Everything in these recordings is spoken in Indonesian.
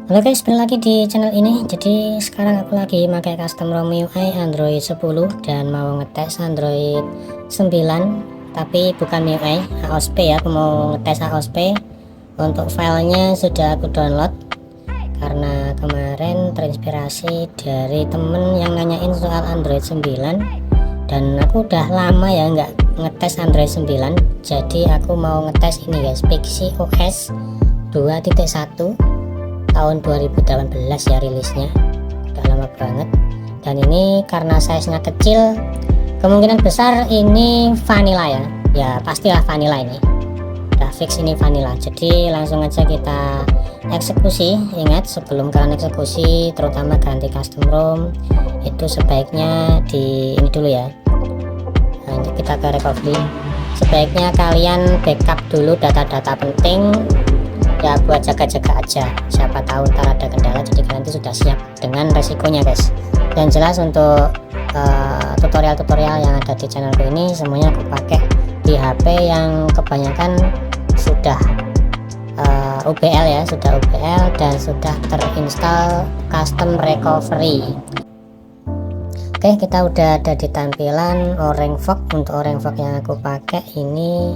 Halo guys, balik lagi di channel ini. Jadi sekarang aku lagi pakai custom ROM UI Android 10 dan mau ngetes Android 9, tapi bukan MIUI, AOSP ya. Aku mau ngetes AOSP. Untuk filenya sudah aku download karena kemarin terinspirasi dari temen yang nanyain soal Android 9, dan aku udah lama ya nggak ngetes Android 9. Jadi aku mau ngetes ini guys, PixiOS 2.1 tahun 2018 ya rilisnya, udah lama banget. Dan ini karena size nya kecil, kemungkinan besar ini vanilla ya pastilah vanilla, ini udah fix ini vanilla. Jadi langsung aja kita eksekusi. Ingat, sebelum kalian eksekusi terutama ganti custom ROM itu sebaiknya di ini dulu ya. Nah, ini kita ke recovery, sebaiknya kalian backup dulu data-data penting ya, buat jaga-jaga aja, siapa tahu ntar ada kendala, jadi kalian itu sudah siap dengan resikonya guys. Dan jelas untuk tutorial-tutorial yang ada di channelku ini semuanya aku pakai di HP yang kebanyakan sudah UBL ya, sudah UBL dan sudah terinstall custom recovery. Oke, kita udah ada di tampilan Orange Fog. Untuk Orange Fog yang aku pakai ini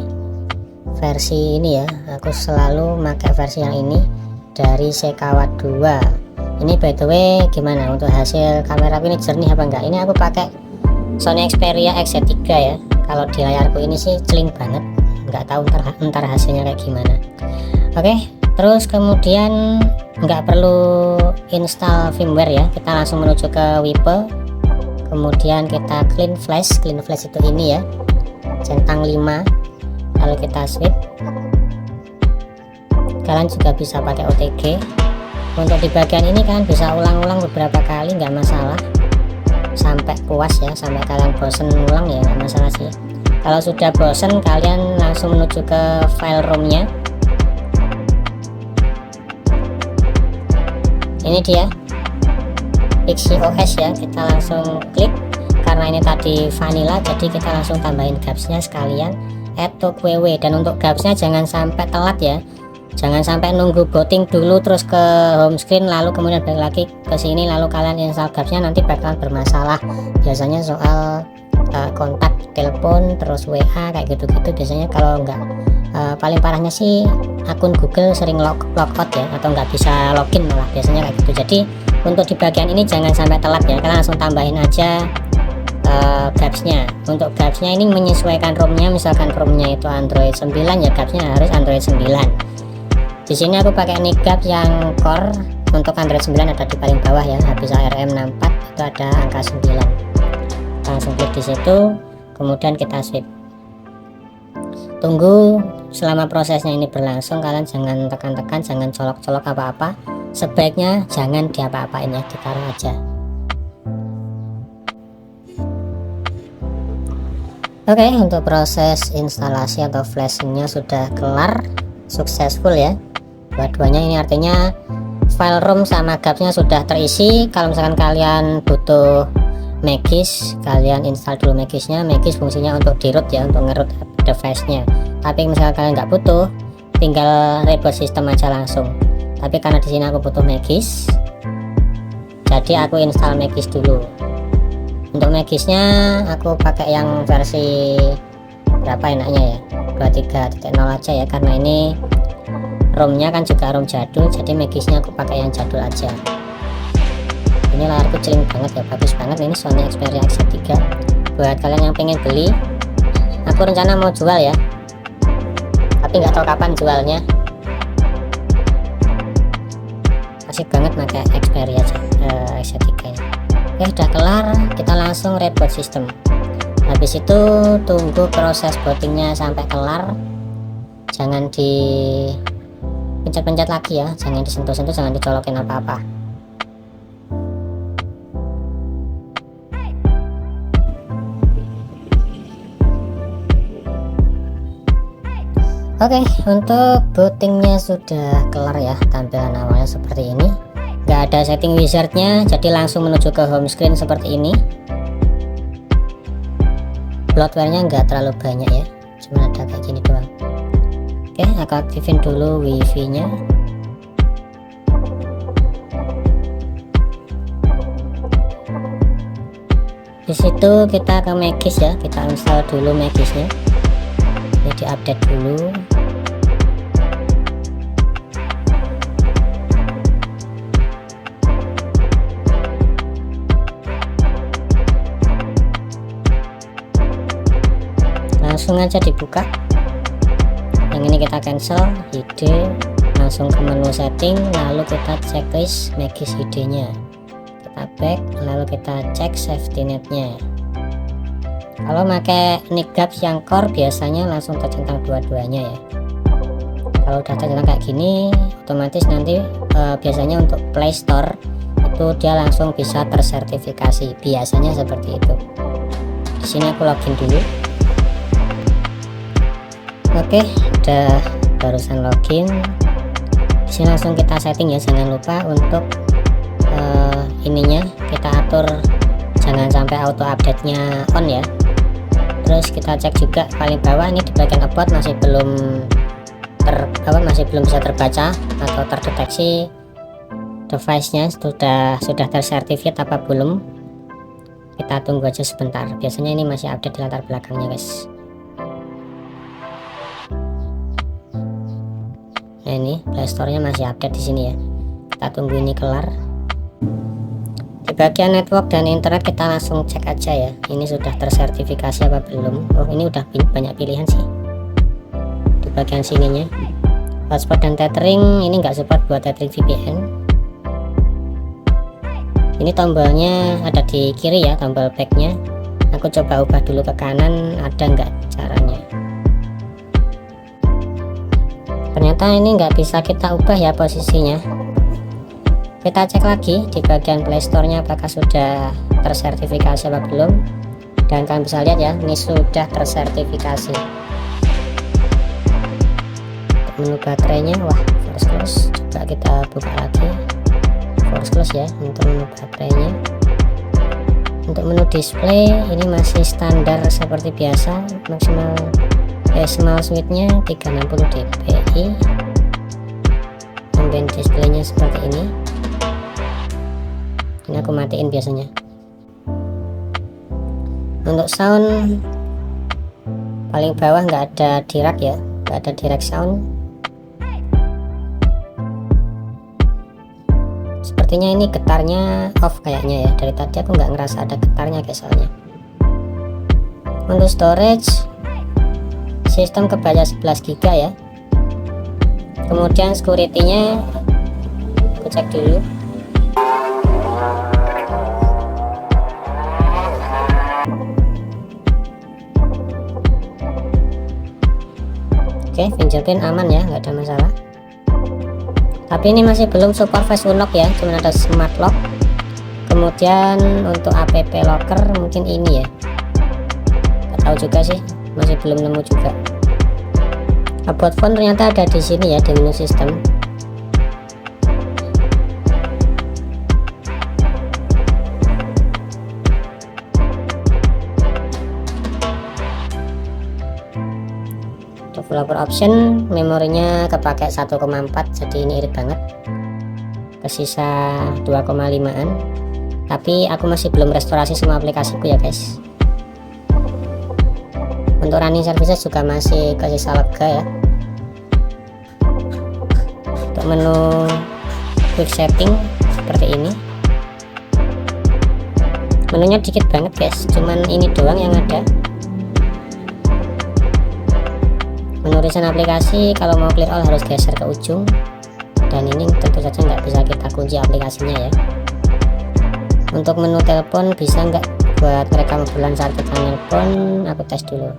versi ini ya, aku selalu pakai versi yang ini dari Sekawa 2. Ini by the way gimana untuk hasil kamera ini, jernih apa enggak? Ini aku pakai Sony Xperia XZ3 ya. Kalau di layarku ini sih celing banget, nggak tahu ntar hasilnya kayak gimana. Oke, terus kemudian nggak perlu install firmware ya, kita langsung menuju ke WIPE, kemudian kita clean flash itu ini ya, centang 5, lalu kita sweep. Kalian juga bisa pakai OTG. Untuk di bagian ini kan bisa ulang-ulang beberapa kali, nggak masalah, sampai puas ya, sampai kalian bosen ulang ya nggak masalah sih. Kalau sudah bosen kalian langsung menuju ke file ROM-nya. Ini dia PixiOS ya, kita langsung klik. Karena ini tadi vanilla jadi kita langsung tambahin gapsnya sekalian, add to QW. Dan untuk gapsnya jangan sampai telat ya, jangan sampai nunggu booting dulu terus ke home screen lalu kemudian balik lagi ke sini lalu kalian install gapsnya, nanti bakalan bermasalah biasanya soal kontak telepon terus WA kayak gitu-gitu biasanya. Kalau enggak paling parahnya sih akun Google sering logout ya, atau nggak bisa login malah biasanya kayak gitu. Jadi untuk di bagian ini jangan sampai telat ya, kalian langsung tambahin aja gapsnya. Untuk gapsnya ini menyesuaikan ROM-nya, misalkan ROM-nya itu Android 9 ya gapsnya harus Android 9. Di sini aku pakai nih gaps yang core. Untuk Android 9 ada di paling bawah ya, habis ARM64 itu ada angka 9. Langsung klik di situ, kemudian kita sweep. Tunggu selama prosesnya ini berlangsung, kalian jangan tekan-tekan, jangan colok-colok apa-apa, sebaiknya jangan diapa-apain ya, ditaruh aja. Oke, untuk proses instalasi atau flashingnya sudah kelar, successful ya dua-duanya. Ini artinya file ROM sama gapsnya sudah terisi. Kalau misalkan kalian butuh Magis, kalian install dulu Magisnya. Magis fungsinya untuk di root ya, untuk nge-root device-nya. Tapi misalkan kalian nggak butuh, tinggal reboot sistem aja langsung. Tapi karena di sini aku butuh Magis, jadi aku install Magis dulu. Untuk Magisnya aku pakai yang versi berapa enaknya ya, 23.0 aja ya, karena ini ROM-nya kan juga ROM jadul, jadi Magisnya aku pakai yang jadul aja. Ini layarku celing banget ya, bagus banget. Ini Sony Xperia XZ3. Buat kalian yang pengen beli, aku rencana mau jual ya, tapi nggak tahu kapan jualnya. Asik banget pakai Xperia XZ3 ini. Oke, udah kelar, kita langsung reboot sistem. Habis itu tunggu proses bootingnya sampai kelar, jangan di pencet-pencet lagi ya, jangan disentuh-sentuh, jangan dicolokin apa-apa. Oke, untuk bootingnya sudah kelar ya, tampilan awalnya seperti ini, nggak ada setting wizardnya, jadi langsung menuju ke home screen seperti ini. Bloatware-nya nggak terlalu banyak ya, cuma ada kayak gini doang. Oke, aku aktifin dulu wifi nya. Habis itu kita ke Magis ya, kita install dulu Magisnya. Ini diupdate dulu. Langsung aja dibuka. Yang ini kita cancel, ide, langsung ke menu setting, lalu kita checklist Magis ID-nya. Kita back, lalu kita cek safety netnya. Kalau pakai NickGapps yang core biasanya langsung tercentang dua-duanya ya. Kalau udah tercentang kayak gini, otomatis nanti biasanya untuk Play Store itu dia langsung bisa tersertifikasi. Biasanya seperti itu. Di sini aku login dulu. Oke, udah barusan login. Di sini langsung kita setting ya, jangan lupa untuk ininya kita atur jangan sampai auto update nya on ya. Terus kita cek juga paling bawah ini di bagian about masih belum bisa terbaca atau terdeteksi device nya sudah tersertifikat apa belum. Kita tunggu aja sebentar, biasanya ini masih update di latar belakangnya guys. Nah ini Play Store-nya masih update di sini ya. Kita tunggu ini kelar. Di bagian network dan internet kita langsung cek aja ya. Ini sudah tersertifikasi apa belum? Oh ini udah banyak pilihan sih. Di bagian sininya. Hotspot dan tethering ini nggak support buat tethering VPN. Ini tombolnya ada di kiri ya, tombol backnya. Aku coba ubah dulu ke kanan, ada nggak caranya? Ternyata ini nggak bisa kita ubah ya posisinya. Kita cek lagi di bagian Play Store-nya apakah sudah tersertifikasi apa belum. Dan kalian bisa lihat ya, ini sudah tersertifikasi. Untuk menu baterainya, wah force close. Coba kita buka lagi. Force close ya untuk menu baterainya. Untuk menu display ini masih standar seperti biasa, maksimal small width-nya 360 dpi. Ambient display-nya seperti ini. Ini aku matiin biasanya. Untuk sound paling bawah nggak ada direct ya, nggak ada direct sound. Sepertinya ini getarnya off kayaknya ya, dari tadi aku nggak ngerasa ada getarnya guys soalnya. Untuk storage sistem kebaca 11 GB ya. Kemudian security-nya aku cek dulu. Oke, fingerprint aman ya, nggak ada masalah. Tapi ini masih belum support face unlock ya, cuma ada smart lock. Kemudian untuk app locker mungkin ini ya, nggak tahu juga sih, masih belum nemu juga. About phone ternyata ada di sini ya, di menu sistem. Developer option, memorinya kepakai 1,4, jadi ini irit banget. Tersisa 2,5an. Tapi aku masih belum restorasi semua aplikasiku ya guys. Untuk running services juga masih kesisa lega ya. Untuk menu quick setting seperti ini. Menunya dikit banget guys, cuman ini doang yang ada. Menu recent aplikasi kalau mau clear all harus geser ke ujung. Dan ini tentu saja nggak bisa kita kunci aplikasinya ya. Untuk menu telepon bisa nggak buat rekam obrolan saat kita nelpon? Aku tes dulu.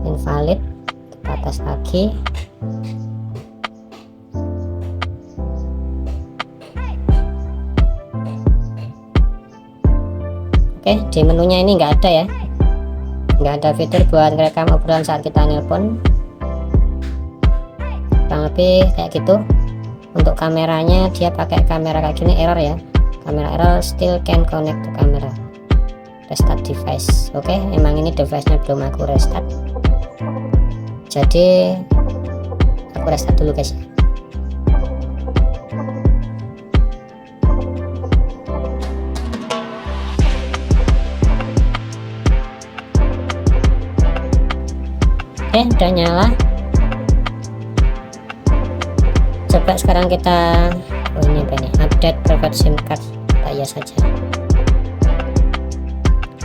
Invalid, kita tes lagi. Oke, di menunya ini nggak ada ya, nggak ada fitur buat ngerekam obrolan saat kita nelpon. Kurang lebih kayak gitu. Untuk kameranya dia pakai kamera kayak gini, error ya, kamera error, still can connect to camera. restart device. Oke, emang ini device nya belum aku restart, jadi aku restart dulu guys ya. Oke, udah nyala. Coba sekarang kita ini apa nih, update private SIM card, kita ya saja.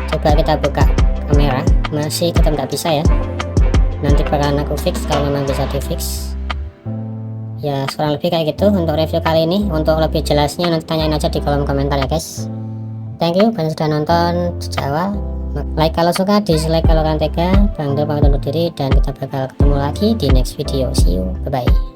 Coba kita buka kamera, masih tetap nggak bisa ya. Nanti bakalan aku fix kalau memang bisa di fix ya, kurang lebih kayak gitu untuk review kali ini. Untuk lebih jelasnya nanti tanyain aja di kolom komentar ya guys. Thank you buat sudah nonton sejak awal. Like kalau suka, dislike kalau kalian tega. Bang Del pamit undur diri dan kita bakal ketemu lagi di next video. See you, bye bye.